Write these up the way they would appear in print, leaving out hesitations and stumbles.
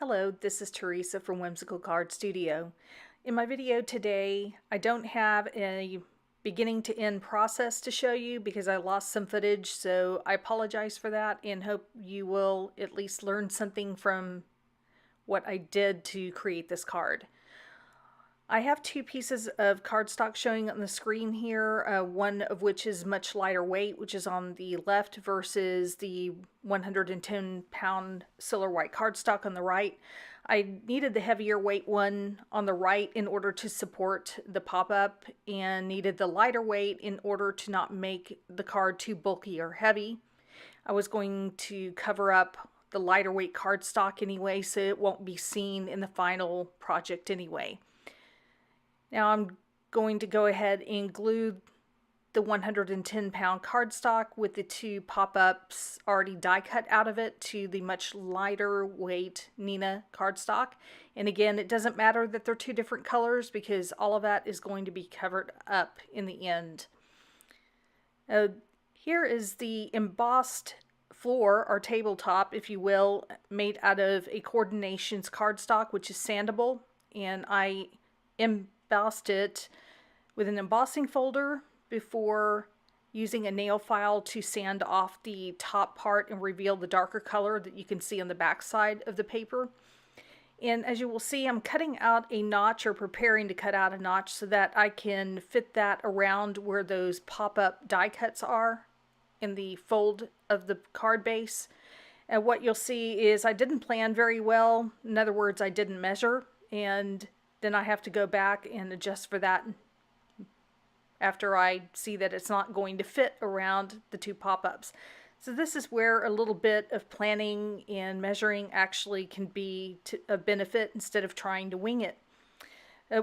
Hello, this is Teresa from Whimsical Card Studio. In my video today, I don't have a beginning to end process to show you because I lost some footage, so I apologize for that and hope you will at least learn something from what I did to create this card. I have two pieces of cardstock showing on the screen here, one of which is much lighter weight, which is on the left, versus the 110-pound Solar White cardstock on the right. I needed the heavier weight one on the right in order to support the pop-up, and needed the lighter weight in order to not make the card too bulky or heavy. I was going to cover up the lighter weight cardstock anyway, so it won't be seen in the final project anyway. Now I'm going to go ahead and glue the 110-pound cardstock with the two pop-ups already die cut out of it to the much lighter weight Nina cardstock. And again, it doesn't matter that they're two different colors because all of that is going to be covered up in the end. Here is the embossed floor, or tabletop if you will, made out of a Coordinations cardstock, which is sandable, and I embossed it with an embossing folder before using a nail file to sand off the top part and reveal the darker color that you can see on the back side of the paper. And as you will see, I'm cutting out a notch, or preparing to cut out a notch, so that I can fit that around where those pop-up die cuts are in the fold of the card base. And what you'll see is I didn't plan very well. In other words, I didn't measure, and then I have to go back and adjust for that after I see that it's not going to fit around the two pop-ups. So this is where a little bit of planning and measuring actually can be a benefit instead of trying to wing it.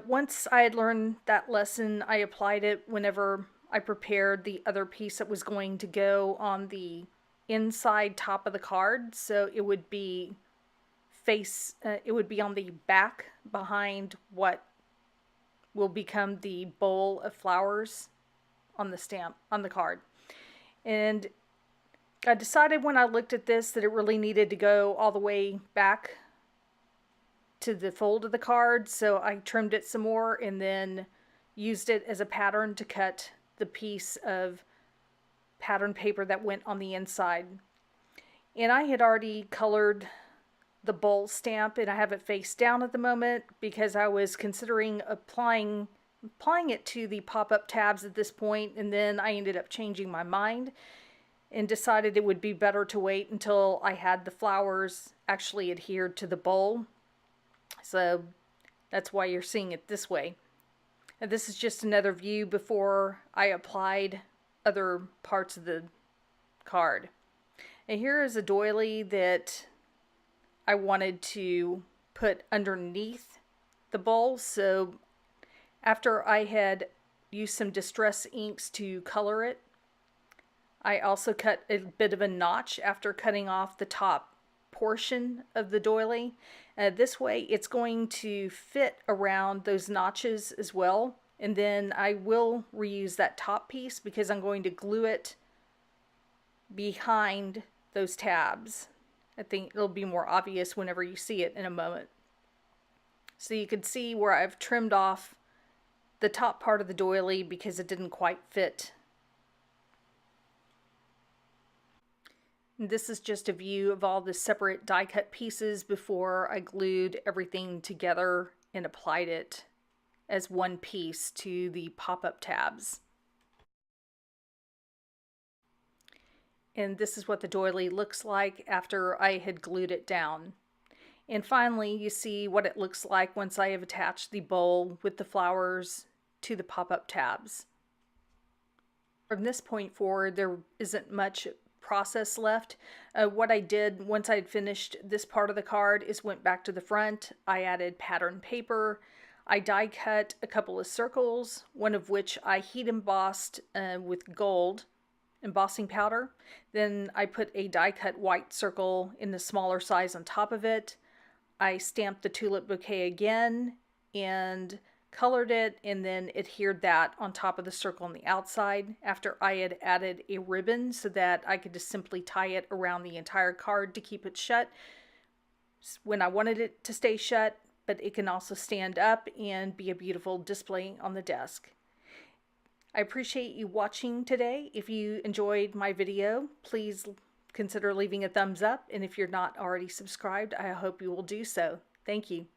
Once I had learned that lesson, I applied it whenever I prepared the other piece that was going to go on the inside top of the card. So it would be it would be on the back behind what will become the bowl of flowers on the stamp, on the card. And I decided when I looked at this that it really needed to go all the way back to the fold of the card, so I trimmed it some more and then used it as a pattern to cut the piece of pattern paper that went on the inside. And I had already colored the bowl stamp, and I have it face down at the moment because I was considering applying it to the pop-up tabs at this point, and then I ended up changing my mind and decided it would be better to wait until I had the flowers actually adhered to the bowl. So that's why you're seeing it this way. And this is just another view before I applied other parts of the card. And here is a doily that I wanted to put underneath the bowl. So after I had used some Distress inks to color it, I also cut a bit of a notch after cutting off the top portion of the doily. This way it's going to fit around those notches as well. And then I will reuse that top piece because I'm going to glue it behind those tabs. I think it'll be more obvious whenever you see it in a moment. So you can see where I've trimmed off the top part of the doily because it didn't quite fit. And this is just a view of all the separate die cut pieces before I glued everything together and applied it as one piece to the pop-up tabs. And this is what the doily looks like after I had glued it down. And finally, you see what it looks like once I have attached the bowl with the flowers to the pop-up tabs. From this point forward, there isn't much process left. What I did once I had finished this part of the card is went back to the front. I added pattern paper. I die cut a couple of circles, one of which I heat embossed with gold embossing powder. Then I put a die cut white circle in the smaller size on top of it. I stamped the tulip bouquet again and colored it, and then adhered that on top of the circle on the outside after I had added a ribbon so that I could just simply tie it around the entire card to keep it shut. when I wanted it to stay shut, but it can also stand up and be a beautiful display on the desk. I appreciate you watching today. If you enjoyed my video, please consider leaving a thumbs up, and if you're not already subscribed, I hope you will do so. Thank you.